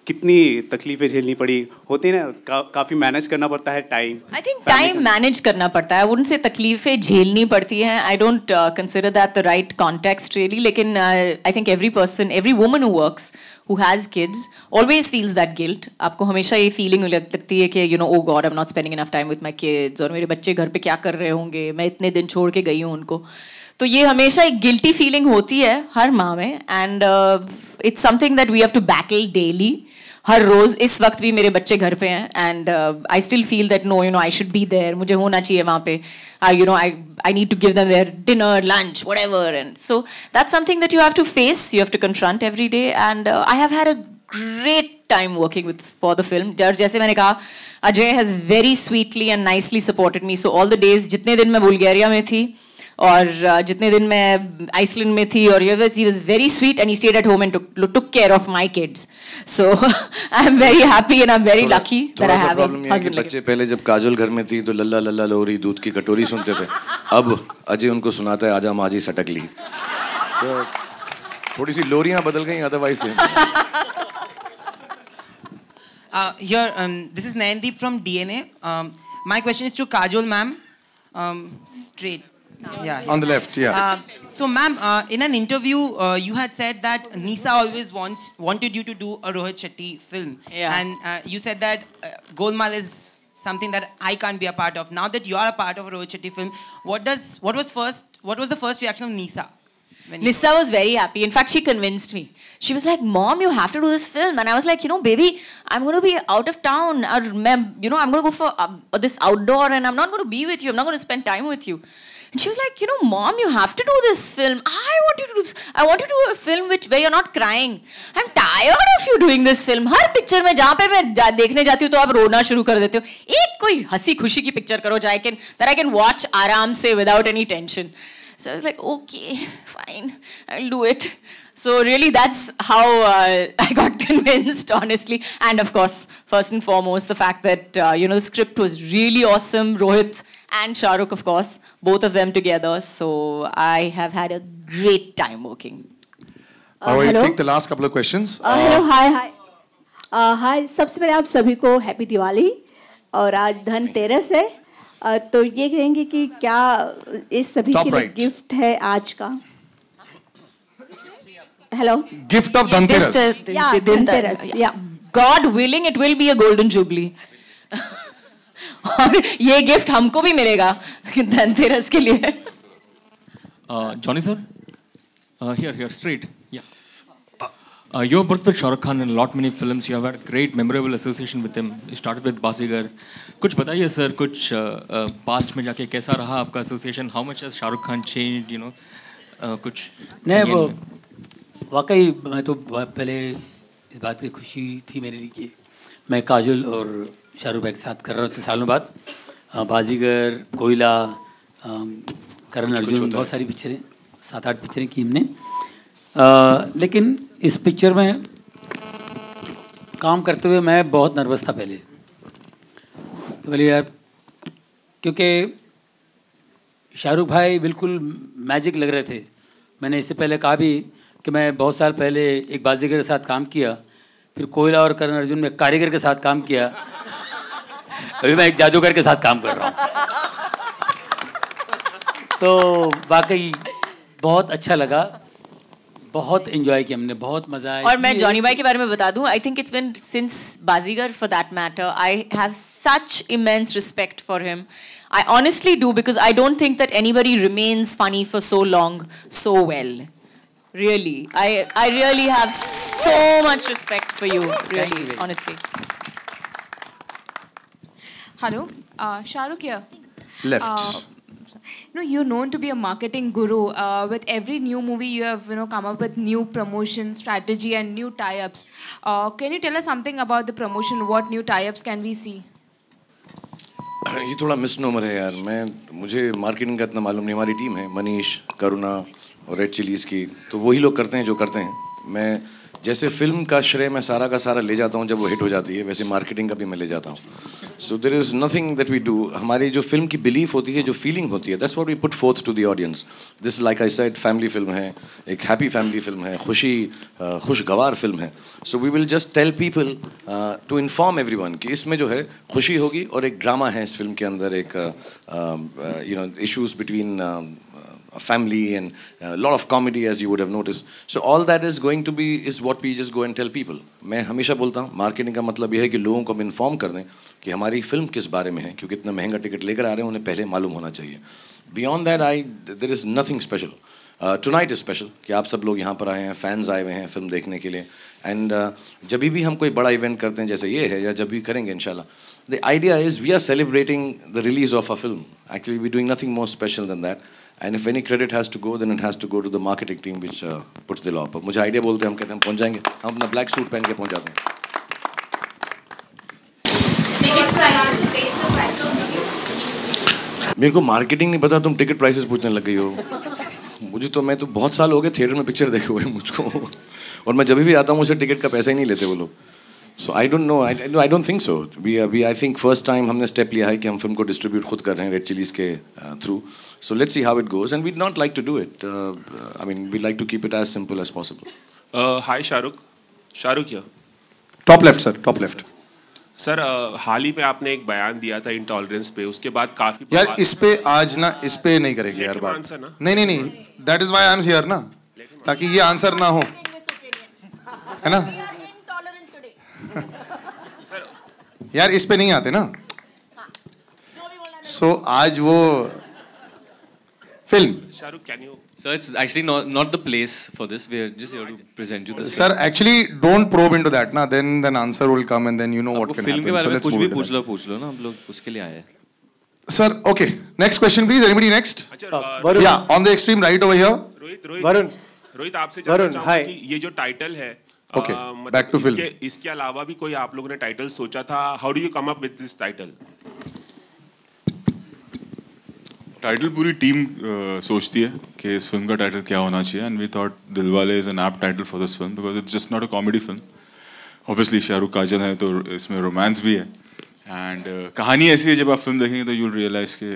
कितनी तकलीफें झेलनी पड़ी होती है ना, काफ़ी मैनेज करना पड़ता है time. I think time manage करना पड़ता है, उनसे तकलीफें झेलनी पड़ती हैं. I don't consider that the right context really, लेकिन I think every person, every woman who works, who has kids, always feels that guilt. आपको हमेशा ये फीलिंग लगती है कि oh God, I'm not spending enough time with my kids, और मेरे बच्चे घर पे क्या कर रहे होंगे, मैं इतने दिन छोड़ के गई हूँ उनको. तो ये हमेशा एक गिल्टी फीलिंग होती है हर माँ में, and it's something that we have to battle daily. हर रोज इस वक्त भी मेरे बच्चे घर पे हैं, and I still feel that no I should be there, मुझे होना चाहिए वहाँ पे. I need to give them their dinner, lunch, whatever, and so that's something that you have to face, you have to confront every day, and I have had a great time working for the film. जैसे मैंने कहा, Ajay has very sweetly and nicely supported me. So all the days, जितने दिन मैं Bulgaria में थी और जितने दिन मैं आइसलैंड में थी, और he was very sweet and he stayed at home and took care of my kids. So I am very happy and I'm very lucky that I have a husband like बच्चे पहले जब काजोल घर में थी तो लल्ला लल्ला लोरी दूध की कटोरी सुनते थे. अब अजय उनको सुनाता है आजा माजी सटक ली. So थोड़ी सी लोरियां बदल गई, अदरवाइज से. This is Nayandeep from DNA. My question is to Kajol ma'am. Straight. Yeah. On the left, yeah. So, ma'am, in an interview, you had said that Nisa always wanted you to do a Rohit Shetty film. Yeah. And you said that Golmaal is something that I can't be a part of. Now that you are a part of a Rohit Shetty film, what was the first reaction of Nisa? Nisa was very happy. In fact, she convinced me. She was like, Mom, you have to do this film. And I was like, baby, I'm going to be out of town. Or, I'm going to go for this outdoor, and I'm not going to be with you. I'm not going to spend time with you. And she was like, Mom, you have to do this film. I want you to do this. I want you to do a film where you're not crying. I'm tired of you doing this film. Her picture में जहाँ पे मैं देखने जाती हूँ तो आप रोना शुरू कर देते हो. एक कोई हंसी खुशी की पिक्चर करो that I can watch आराम से without any tension. So I was like, okay, fine, I'll do it. So really, that's how I got convinced, honestly. And of course, first and foremost, the fact that the script was really awesome. Rohit and Shah Rukh, of course, both of them together. So I have had a great time working. I'll take the last couple of questions. Hello, hi. Hi, सबसे पहले आप सभी को happy Diwali. और आज धनतेरस है, तो ये कहेंगे कि क्या इस सभी के लिए गिफ्ट है आज का? Hello. Gift of Dhanteras. Yeah, Dhanteras. Yeah. God willing, it will be a golden jubilee. और ये गिफ्ट हमको भी मिलेगा धनतेरस के लिए. Johnny sir, here, straight. Yeah. You have worked with Shah Rukh Khan in many films. You have had a great, memorable association with him. You started with Basigar. कुछ बताइए sir, कुछ past में जाके कैसा रहा आपका association? How much has Shah Rukh Khan changed? कुछ नहीं, वो वाकई मैं तो पहले इस बात की खुशी थी मेरे लिए कि मैं काजोल और शाहरुख भाई के साथ कर रहा था सालों बाद. बाजीगर, कोयला, करण अर्जुन, बहुत सारी पिक्चरें, 7-8 पिक्चरें की हमने। लेकिन इस पिक्चर में काम करते हुए मैं बहुत नर्वस था पहले। तो बोले यार, क्योंकि शाहरुख भाई बिल्कुल मैजिक लग रहे थे। मैंने इससे पहले कहा भी कि मैं बहुत साल पहले एक बाजीगर के साथ काम किया, फिर कोयला और करण अर्जुन में कारीगर के साथ काम किया, अभी मैं एक जादूगर के साथ काम कर रहा हूँ। तो वाकई बहुत अच्छा लगा, बहुत एंजॉय किया हमने, बहुत मजा आया। और मैं जॉनी भाई के बारे में बता दूं, I think it's been since Baazigar for that matter, I have such immense respect for him. I honestly do, because I don't think that anybody remains funny for so long so well. Really, I really have so much respect for you. Really, honestly. Hello, Shahrukh here. Left. No, you're known to be a marketing guru. With every new movie, you have come up with new promotion strategy and new tie-ups. Can you tell us something about the promotion? What new tie-ups can we see? ये थोड़ा misnomer है यार, मुझे marketing का इतना मालूम नहीं। हमारी टीम है मनीष, करुणा और रेड चिलीज़ की, तो वही लोग करते हैं जो करते हैं। मैं जैसे फिल्म का श्रेय मैं सारा का सारा ले जाता हूँ जब वो हिट हो जाती है, वैसे मार्केटिंग का भी मैं ले जाता हूँ। So there is nothing that we do. हमारी जो फिल्म की बिलीफ होती है, जो फीलिंग होती है, that's what we put forth to the audience. This like I said family film है, एक हैप्पी फैमिली फिल्म है, खुशगवार फिल्म है। So we will just tell people to inform everyone कि इसमें जो है खुशी होगी और एक ड्रामा है इस फिल्म के अंदर, एक you know issues between a family and a lot of comedy, as you would have noticed. So all that is going to be is what we just go and tell people. मैं हमेशा बोलता हूँ marketing का मतलब यह है कि लोगों को हम इन्फॉर्म कर दें कि हमारी फिल्म किस बारे में है, क्योंकि इतना महंगा टिकट लेकर आ रहे हैं, उन्हें पहले मालूम होना चाहिए। Beyond that, there is nothing special. Tonight is special कि आप सब लोग यहाँ पर आए हैं, फैंस आए हुए हैं फिल्म देखने के लिए। एंड जब भी हम कोई बड़ा इवेंट करते हैं जैसे ये है, या जब भी करेंगे इंशाल्लाह, the idea is we are celebrating the release of a film. Actually, we're doing nothing more special than that. And if any credit has to go, then it has to go to the marketing team, which puts the law up. मुझे idea बोलते हैं, हम कहते हैं हम पहुंच जाएंगे, हम अपना ब्लैक सूट पहन के पहुंच जाते हैं। मेरे को मार्केटिंग नहीं पता, तुम टिकट प्राइसेस पूछने लग गई हो। मैं तो बहुत साल हो गए थिएटर में पिक्चर देखे हुए मुझको, और मैं जब भी आता हूँ मुझे टिकट का पैसा ही नहीं लेते वो लोग। So I don't know. I don't think so. I think first time हमने step लिया है कि हम फिल्म को distribute खुद कर रहे हैं रेड चिलीज़ के through. So let's see how it goes, and we'd not like to do it. I mean, we'd like to keep it as simple as possible. Hi Shahrukh. Shahrukh here. Top left sir. Top left. Sir हाल ही में आपने एक बयान दिया था intolerance पे, उसके बाद काफी यार इस पे आज ना, इस पे नहीं करेंगे यार बात। नहीं, that is why I am here ना, ताकि ये आंसर ना हो, है ना यार, इस पे नहीं आते ना। सो आज वो film Shahrukh, can you? Sir, it's actually not the place for this. We're just here to present you this. Sir, actually don't probe into that ना, then answer will come and then you know what can happen. Film के बारे में कुछ भी पूछ लो ना, हम लोग उसके लिए आए हैं। Sir, okay. Next question please. Anybody next? Yeah, on the extreme right over here. Rohit आपसे जानना चाहूँगा कि ये जो टाइटल है, okay, back to film. इसके अलावा भी कोई आप लोगों ने टाइटल सोचा था? How do you come up with this title? Title पूरी टीम सोचती है कि इस फिल्म का टाइटल क्या होना चाहिए, and we thought Dilwale is an apt title for this film because it's just not a comedy film. Obviously Shahrukh Kajol है तो इसमें रोमांस भी है, एंड कहानी ऐसी है जब आप फिल्म देखेंगे तो यू विल रियलाइज कि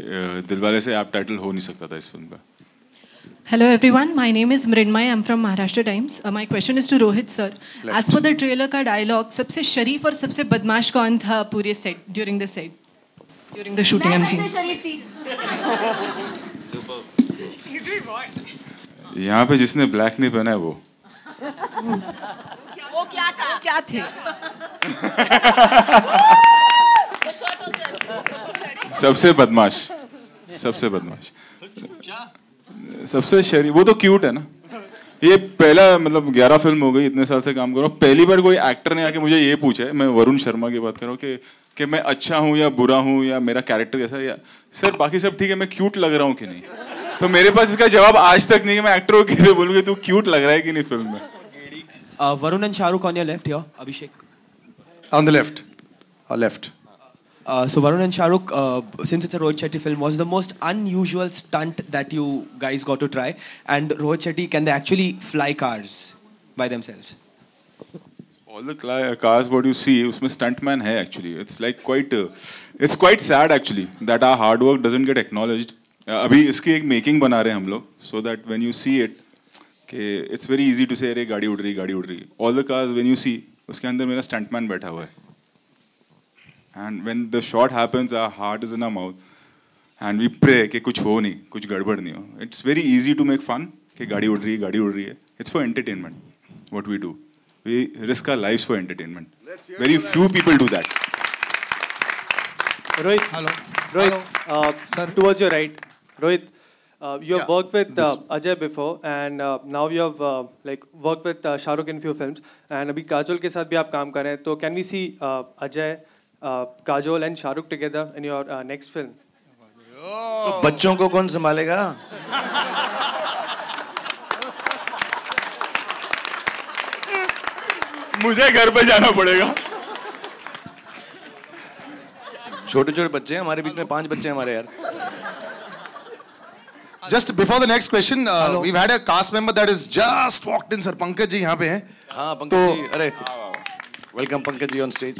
दिलवाले से एप्ट टाइटल हो नहीं सकता था इस फिल्म का। Hello everyone, my name is Mrinmay, I'm from Maharashtra Times. My question is to Rohit sir. As per the trailer का dialogue, सबसे शरीफ और सबसे बदमाश कौन था पूरे set, during the shooting I'm saying? यहाँ पे जिसने ब्लैक नहीं पहना है वो क्या थे? सबसे बदमाश, सबसे शरीफ, वो तो क्यूट है ना। ये पहला मतलब 11 फिल्म हो गई, इतने साल से काम कर रहा हूँ, पहली बार कोई एक्टर ने आके मुझे ये पूछा है, मैं वरुण शर्मा की बात कर रहा हूँ कि मैं अच्छा हूँ या बुरा हूँ या मेरा कैरेक्टर कैसा है, या सर बाकी सब ठीक है, मैं क्यूट लग रहा हूँ कि नहीं। तो मेरे पास इसका जवाब आज तक नहीं है, मैं एक्टर को कैसे बोलूँ कि तू क्यूट लग रहा है कि नहीं फिल्म में। Varun and Shahrukh on your left here. Abhishek. On the left. Left. So Varun and Shahrukh, since it's a Rohit Shetty film, was the most unusual stunt that you guys got to try? And Rohit Shetty, can they actually fly cars by themselves? All the cars what you see, उसमें stuntman है actually. It's like it's quite sad actually that our hard work doesn't get acknowledged. अभी इसकी एक making बना रहे हैं हम लोग, so that when you see it, it's very easy to say अरे गाड़ी उड़ रही. All the cars when you see, उसके अंदर मेरा stuntman बैठा हुआ है. And when the shot happens, our heart is in our mouth, and we pray कि कुछ हो नहीं, कुछ गड़बड़ नहीं हो. It's very easy to make fun कि गाड़ी उड़ रही है. It's for entertainment. What we do. We risk our lives for entertainment. Very few people do that. Rohit, hello. Rohit, sir, towards your right. Rohit, you have worked with Ajay before, and now you have worked with Shah Rukh in few films, and अभी काजोल के साथ भी आप काम कर रहे हैं. तो can we see Ajay, Kajol and Shah Rukh together in your next film? तो बच्चों को कौन संभालेगा? मुझे घर पे जाना पड़ेगा. छोटे बच्चे हैं हमारे बीच में, 5 बच्चे हैं हमारे यार. Just before the next question, we've had a cast member that is just walked in. Sir, Pankaj ji यहाँ पे हैं. हाँ पंकज जी, अरे welcome Pankaj ji on stage.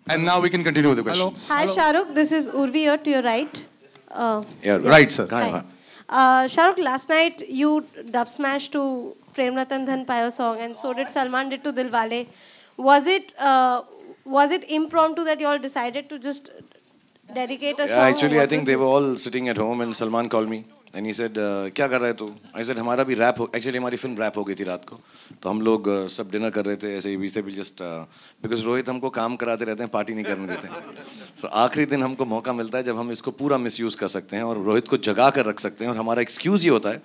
And now we can continue with the questions. Hi Shahrukh, this is Urvi here to your right. Yeah, right sir. Hi. Shahrukh, last night you dub smashed to Prem Ratan Dhan Payo song, and so did Salman did to Dilwale. Was it impromptu that you all decided to just dedicate a song? Yeah, actually I think they were all sitting at home and Salman called me and he said क्या कर रहा है तू? I said हमारा भी rap हो, actually हमारी film rap हो गई थी रात को, तो हम लोग सब डिनर कर रहे थे ऐसे ही. We said we'll just because Rohit हमको काम कराते रहते हैं, पार्टी नहीं करने देते हैं. So आखिरी दिन हमको मौका मिलता है जब हम इसको पूरा मिसयूज कर सकते हैं और रोहित को जगा कर रख सकते हैं. और हमारा एक्सक्यूज ये होता है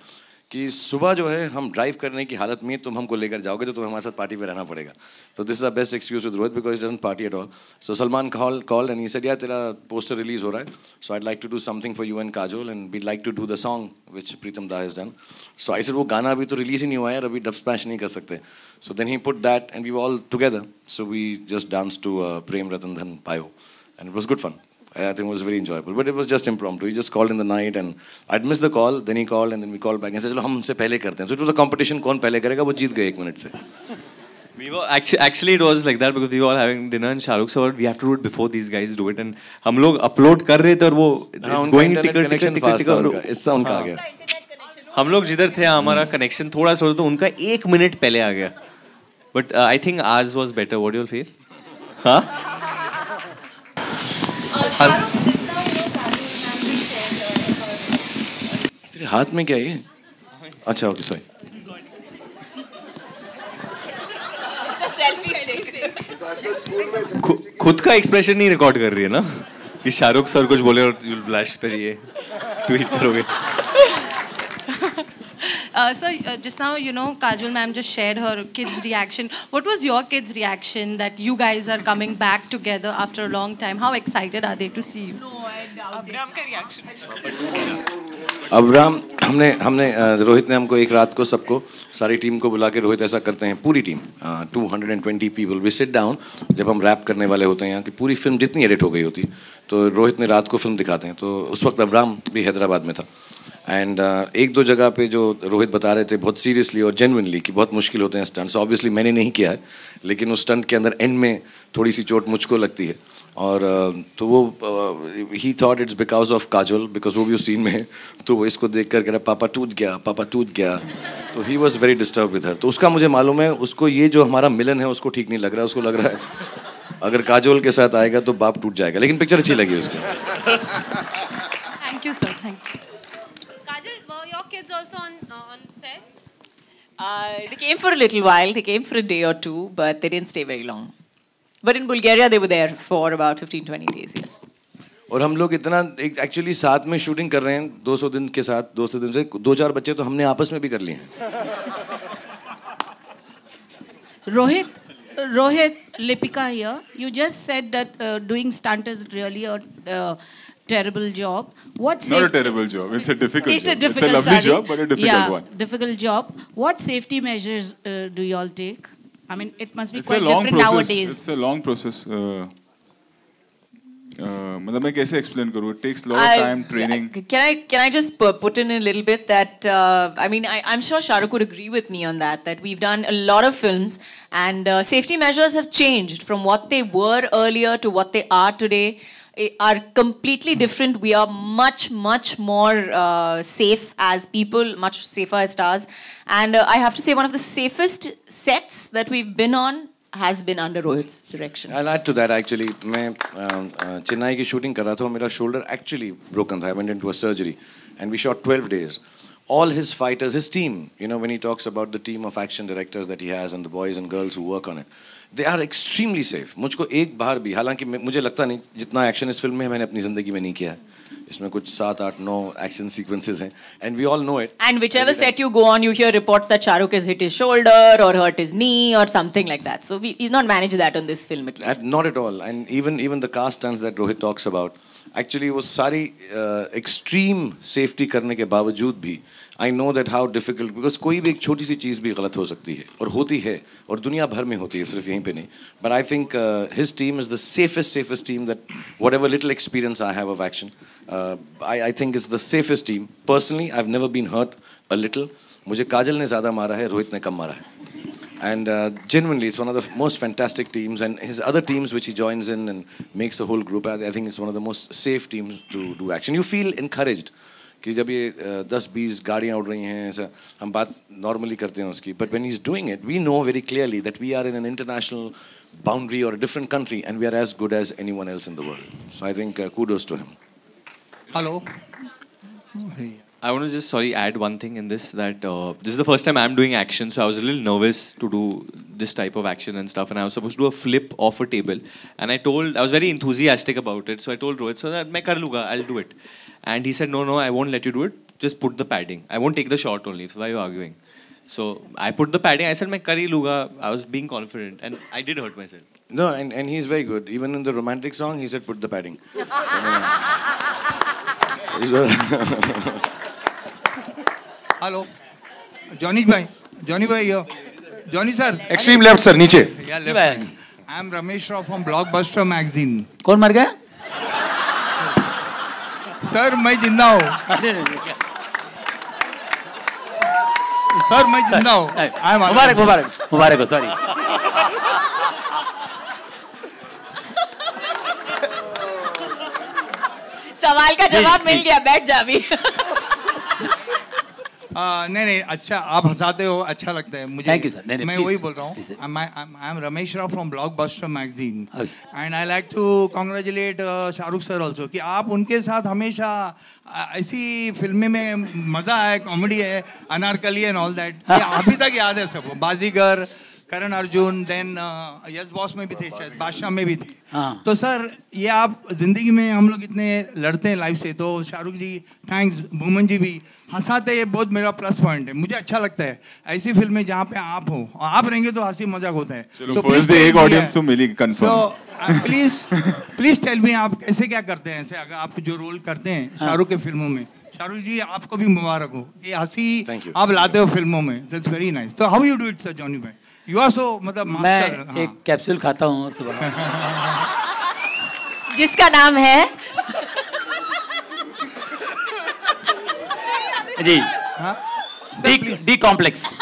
कि सुबह जो है हम ड्राइव करने की हालत में तुम हमको लेकर जाओगे तो तुम्हें हमारे साथ पार्टी पे रहना पड़ेगा. तो this is the best excuse with Rohit because he doesn't party at all. So Salman called and he said यार तेरा पोस्टर रिलीज हो रहा है, so I'd like to do something for you and Kajol and we like to do the song which Pritam da has done. So I said वो गाना अभी तो release ही नहीं हुआ है यार, अभी डब स्मैश नहीं कर सकते. So then he put that and we were all together. So we just dance to Prem Ratan Dhan Payo and it was good fun. I think it was very enjoyable, but it was just impromptu. He just called in the night and I'd missed the call, then he called and then we called back and said चलो हम उनसे पहले करते हैं. So it was a competition, कौन पहले करेगा वो जीत गए 1 मिनट से. We were actually it was like that because we were all having dinner and Shahrukh said we have to do it before these guys do it and हम लोग upload कर रहे थे और वो going ticket इससा उनका आ गया. हम लोग जिधर थे हमारा कनेक्शन थोड़ा सा तो उनका 1 मिनट पहले आ गया. But I think ours was better. What do you all feel? हाँ? हाथ में क्या है? अच्छा ओके सॉरी. खुद का एक्सप्रेशन नहीं रिकॉर्ड कर रही है ना कि शाहरुख सर कुछ बोले और यू ब्लश पर ये ट्वीट करोगे. Sir, just now, Kajol ma'am just shared her kids' reaction. What was your kids' reaction that you guys are coming back together after a long time? How excited are they to see you? No, I doubt it. Abram का reaction. Abram हमने रोहित ने हमको एक रात को सबको सारी team को बुला के रोहित ऐसा करते हैं पूरी team 220 people we sit down जब हम रैप करने वाले होते हैं यहाँ की पूरी फिल्म जितनी एडिट हो गई होती तो रोहित ने रात को फिल्म दिखाते हैं. तो उस वक्त अब्राम भी हैदराबाद में था एंड एक दो जगह पे जो रोहित बता रहे थे बहुत सीरियसली और जेन्युइनली कि बहुत मुश्किल होते हैं स्टंट्स. ऑब्वियसली मैंने नहीं किया है लेकिन उस स्टंट के अंदर एंड में थोड़ी सी चोट मुझको लगती है और तो वो ही thought it's because of Kajol because वो भी उस सीन में है. तो वो इसको देख कर कह रहा पापा टूट गया. तो he was very disturb with her. तो उसका मुझे मालूम है उसको ये जो हमारा मिलन है उसको ठीक नहीं लग रहा है. उसको लग रहा है अगर काजोल के साथ आएगा तो बाप टूट जाएगा. लेकिन पिक्चर अच्छी लगी उसको. Thank you sir. Thank you. Kajol, were your kids also on set? They came for a little while. They came for a day or two, but they didn't stay very long. But in Bulgaria, they were there for about 15-20 days, yes. और हम लोग इतना actually साथ में shooting कर रहे हैं 200 दिन के साथ. 200 दिन से 2-4 बच्चे तो हमने आपस में भी कर लिए हैं. Rohit, Lipika here. You just said that doing stunt is really a terrible job. What's not a terrible job? It's a difficult job. It's a lovely job, but a difficult one. Difficult job. What safety measures do you all take? I mean, it must be It's quite a long different process. nowadays. It's a long process. मतलब मैं कैसे explain करूँ? It takes a lot of time, training. Can I just put in a little bit that I mean I'm sure Shah Rukh would agree with me on that we've done a lot of films and safety measures have changed from what they were earlier to what they are today. Are completely different. We are much more safe as people, much safer as stars, and I have to say one of the safest sets that we've been on has been under Rohit's direction. I'll add to that actually. मैं चेन्नई की shooting कर रहा था, मेरा shoulder actually broken था. I went into a surgery, and we shot 12 days. All his fighters, his team, you know, when he talks about the team of action directors that he has and the boys and girls who work on it, they are extremely safe. मुझको एक बार भी, हालांकि मुझे लगता नहीं जितना action इस film में मैंने अपनी जिंदगी में नहीं किया है. इसमें कुछ 7, 8, 9 action sequences हैं, and we all know it. And whichever set you go on, you hear reports that Shah Rukh has hit his shoulder or hurt his knee or something like that. So he's not managed that on this film at least. Not at all. And even the car stunts that Rohit talks about, actually वो सारी extreme safety करने के बावजूद भी I know that how difficult, because कोई भी एक छोटी सी चीज़ भी गलत हो सकती है और होती है और दुनिया भर में होती है, सिर्फ यहीं पे नहीं. But I think his team is the safest team that whatever little experience I have of action, I think it's the safest team. Personally, I've never been hurt a little. मुझे काजल ने ज़्यादा मारा है, रोहित ने कम मारा है. And genuinely, it's one of the most fantastic teams. And his other teams, which he joins in and makes a whole group, I think it's one of the most safe teams to do action. You feel encouraged. कि जब ये 10-20 गाड़ियाँ उड़ रही हैं, ऐसा हम बात normally करते हैं उसकी. But when he's doing it, we know very clearly that we are in an international boundary or a different country, and we are as good as anyone else in the world. So I think kudos to him. Hello. I want to just add one thing in this, that this is the first time I'm doing action, so I was a little nervous to do this type of action and stuff, and I was supposed to do a flip off a table, and I was very enthusiastic about it, so I told Rohit, so that मैं कर लूँगा, I'll do it, and he said, no, I won't let you do it, just put the padding, I won't take the shot only, so why are you arguing? So I put the padding, I said मैं कर ही लूँगा, I was being confident, and I did hurt myself. No, and he's very good. Even in the romantic song, he said put the padding. Hello, Johnny bhai, here. Johnny sir. Extreme left sir, नीचे. Yeah, left. I am Ramesh Rao from Blockbuster magazine. कौन मर गया? Sir, मैं जिंदा हूँ. Sir, मैं जिंदा हूँ. मुबारक हो, sorry. सवाल का जवाब मिल गया, बैठ जा भी. नहीं अच्छा, आप हंसाते हो, अच्छा लगता है मुझे. Thank you, sir. मैं वही बोल रहा हूँ. I'm Ramesh Rao from Blockbuster magazine, and I like to congratulate Shah Rukh sir also कि आप उनके साथ हमेशा ऐसी फिल्में में मजा है, कॉमेडी है, अनारकली and all that. अभी तक याद है सबको. बाजीगर, Karan Arjun, then yes boss में भी थे, शायद बादशाह में भी थे. तो सर ये आप जिंदगी में हम लोग इतने लड़ते हैं लाइफ से, तो शाहरुख जी थैंक्स, भूमन जी भी हंसाते, ये बहुत मेरा प्लस पॉइंट है. मुझे अच्छा लगता है ऐसी फिल्में जहाँ पे आप हो, और आप रहेंगे तो हंसी मजाक होता है. चलो फर्स्ट डे एक ऑडियंस तो मिली कंफर्म. प्लीज टेल मी, आप कैसे क्या करते हैं ऐसे, अगर आप जो रोल करते हैं शाहरुख के फिल्मों में. शाहरुख जी आपको भी मुबारक हो, ये हंसी आप लाते हो फिल्मों में. That's very nice. तो how you do it sir Johnny bhai? You are so, मतलब मैं एक कैप्सूल खाता हूँ सुबह, जिसका नाम है जी डी कॉम्प्लेक्स.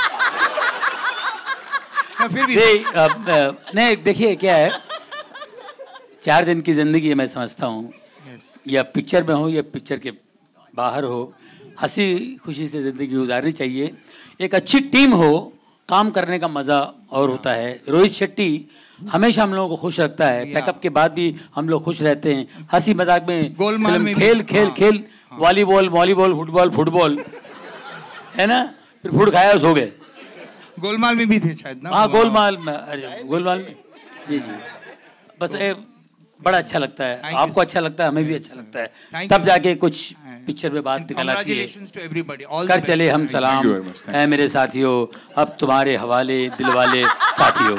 नहीं देखिए क्या है, 4 दिन की जिंदगी मैं समझता हूँ, या पिक्चर में हो या पिक्चर के बाहर हो, हंसी खुशी से जिंदगी गुजारनी चाहिए. एक अच्छी टीम हो, काम करने का मजा और होता है. रोहित शेट्टी हमेशा हम लोगों को खुश रखता है. पैकअप के बाद भी हम लोग खुश रहते हैं, हंसी मजाक में, खेल वॉलीबॉल फुटबॉल है ना, फिर फूड खाया सो गए. गोलमाल में भी थे शायद ना. हाँ गोलमाल में जी बस बड़ा अच्छा लगता है. आपको अच्छा लगता है, हमें भी अच्छा लगता है, तब जाके कुछ पिक्चर में बात निकल आती है. कर चले हम सलाम है मेरे साथियों, अब तुम्हारे हवाले दिल वाले साथियों.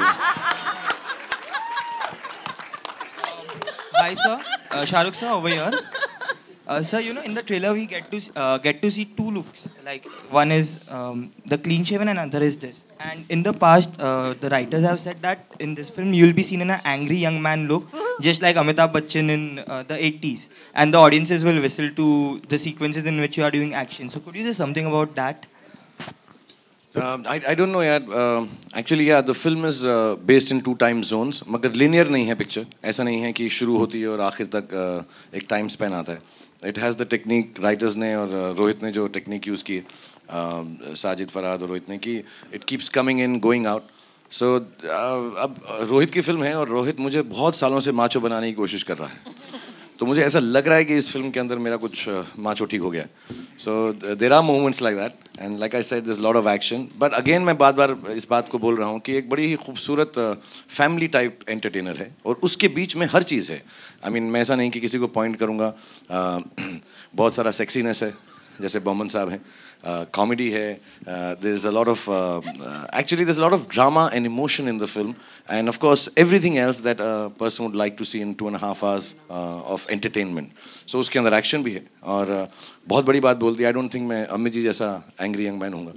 Hi sir, Shah Rukh sir over here. Sir, you know, in the trailer we get to see two looks. Like one is the clean shaven and other is this. And in the past, the writers have said that in this film you will be seen in an angry young man look, just like Amitabh Bachchan in the 80s. And the audiences will whistle to the sequences in which you are doing action. So could you say something about that? I don't know यार. Actually yeah, the film is based in 2 time zones. मगर linear नहीं है picture. ऐसा नहीं है कि शुरू होती है और आखिर तक एक time span आता है. It has the technique writers ने और रोहित ने जो technique use की, साजिद फरहाद और रोहित ने की, it keeps coming in going out. So अब रोहित की फिल्म है और रोहित मुझे बहुत सालों से माचो बनाने की कोशिश कर रहा है. तो मुझे ऐसा लग रहा है कि इस फिल्म के अंदर मेरा कुछ माचो ठीक हो गया. So there are moments like that and like I said there's a lot of action. But again मैं बार-बार इस बात को बोल रहा हूँ कि एक बड़ी ही खूबसूरत फैमिली टाइप एंटरटेनर है और उसके बीच में हर चीज़ है. I mean मैं ऐसा नहीं कि किसी को पॉइंट करूँगा. बहुत सारा सेक्सीनेस है जैसे बॉमन साहब हैं. Comedy है. There's a lot of actually there's a lot of drama and emotion in the film and of course everything else that a person would like to see in 2.5 hours of entertainment. So उसके अंदर action भी है और बहुत बड़ी बात बोल दी. I don't think मैं अमित जी जैसा angry young man हूँगा.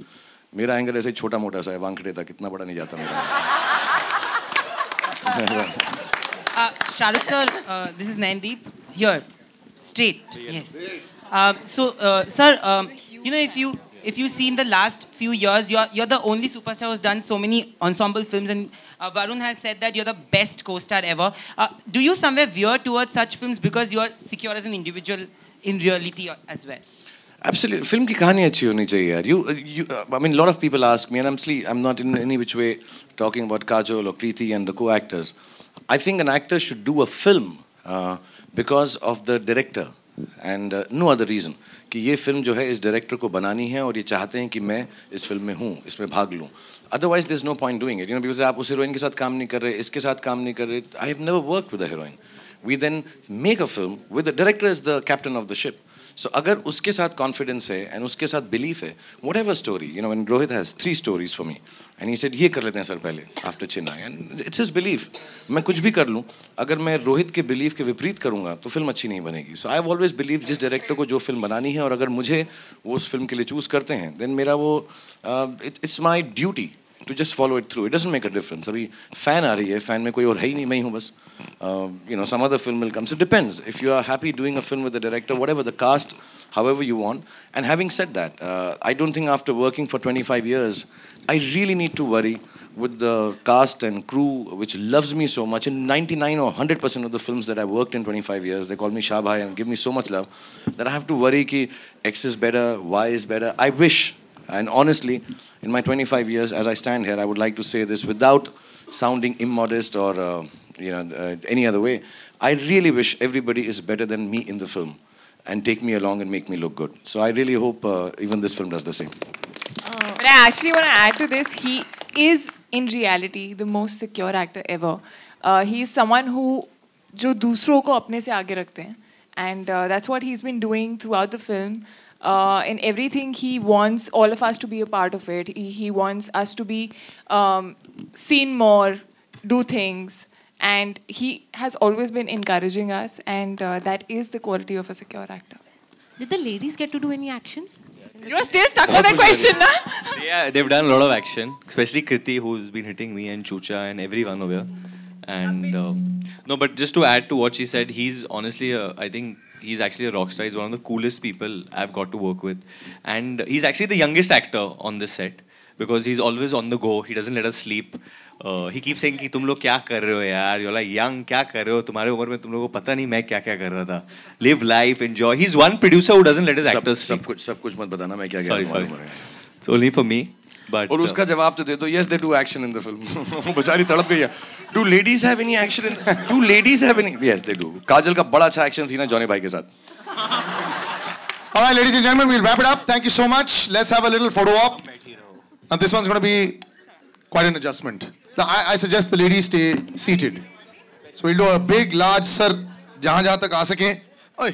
मेरा एंगल ऐसे छोटा मोटा सा है, वांखड़े तक, इतना बड़ा नहीं जाता मेरा. Shahrukh sir, this is Naindeep. Here, straight. Yes. Sir, you know, if you see in the last few years, you're the only superstar who's done so many ensemble films, and Varun has said that you're the best co-star ever. Do you somewhere veer towards such films because you're secure as an individual in reality as well? Absolutely. Film की कहानी अच्छी होनी चाहिए यार. I mean, a lot of people ask me, and I'm not in any which way talking about Kajol or Kriti and the co-actors. I think an actor should do a film because of the director and no other reason. कि ये film जो है इस director को बनानी है और ये चाहते हैं कि मैं इस फिल्म में हूँ, इसमें भाग लूँ. Otherwise, there's no point doing it. You know, because आप उस हीरोइन के साथ काम नहीं कर रहे, इसके साथ काम नहीं कर रहे. I have never worked with a heroine. We then make a film with the director as the captain of the ship. So अगर उसके साथ confidence है and उसके साथ belief है, whatever story, you know, when Rohit has 3 stories for me, and he said ये कर लेते हैं सर पहले after Chennai, and it's his belief. मैं कुछ भी कर लूँ, अगर मैं रोहित के belief के विपरीत करूँगा तो फिल्म अच्छी नहीं बनेगी. So I've always believed जिस director को जो फिल्म बनानी है और अगर मुझे वो उस फिल्म के लिए choose करते हैं, then मेरा वो it's my duty to just follow it through. It doesn't make a difference. अभी fan आ रही है, fan में कोई और है ही नहीं, मैं ही हूँ बस. You know, some other film will come. So it depends. If you are happy doing a film with the director, whatever the cast, however you want. And having said that, I don't think after working for 25 years, I really need to worry with the cast and crew which loves me so much. In 99 or 100% of the films that I worked in 25 years, they call me Shah Bhai and give me so much love that I have to worry ki X is better, Y is better. I wish, and honestly, in my 25 years, as I stand here, I would like to say this without sounding immodest or any other way. I really wish everybody is better than me in the film and take me along and make me look good. So I really hope even this film does the same. But I actually want to add to this. He is, in reality, the most secure actor ever. He is someone who जो दूसरों को अपने से आगे रखते हैं. And that's what he's been doing throughout the film. In everything, he wants all of us to be a part of it. He wants us to be seen more, do things. And he has always been encouraging us, and that is the quality of a secure actor. Did the ladies get to do any action? You are still stuck on that question, na? Yeah, they've done a lot of action, especially Kriti, who's been hitting me, and Chucha, and everyone over here. And no, but just to add to what she said, he's honestly, I think he's actually a rock star. He's one of the coolest people I've got to work with. And he's actually the youngest actor on this set because he's always on the go. He doesn't let us sleep. He keeps saying कि तुम लोग क्या कर रहे हो यार? You're like young, क्या कर रहे हो? तुम्हारे उम्र में तुम लोगों को पता नहीं मैं क्या क्या कर रहा था. Live life, enjoy. He's one producer who doesn't let his actors sleep. सब कुछ मत बताना मैं क्या क्या कर रहा हूँ. It's only for me. But और उसका जवाब तो दे दो. Yes, they do action in the film. वो बेचारी तड़प गई है. Do ladies have any action in? Do ladies have any? Yes, they do. काजल का बड़ा अच्छा action सीन है जॉनी भाई के साथ. All right, ladies and gentlemen, we'll wrap it up. Thank you so much. Let's have a little photo op. And this one's going to be quite an adjustment. Now, I suggest the ladies stay seated. So we'll do a big, large sir, जहाँ तक आ सकें. Oi.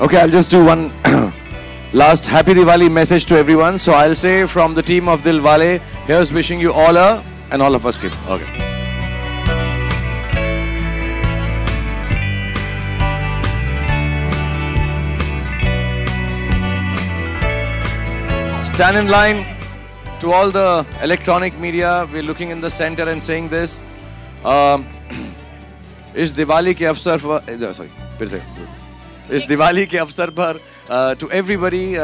Okay, I'll just do one last Happy Diwali message to everyone. So I'll say from the team of Dilwale, here's wishing you all and all of us keep. Okay. Stand in line. To all the electronic media, we're looking in the center and saying this. इस दिवाली के अवसर पर sorry, फिर से इस दिवाली के अवसर पर to everybody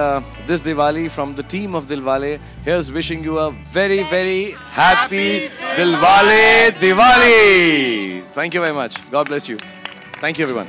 this Diwali from the team of Dilwale, here's wishing you a very very happy Dilwale Diwali. Thank you very much. God bless you. Thank you everyone.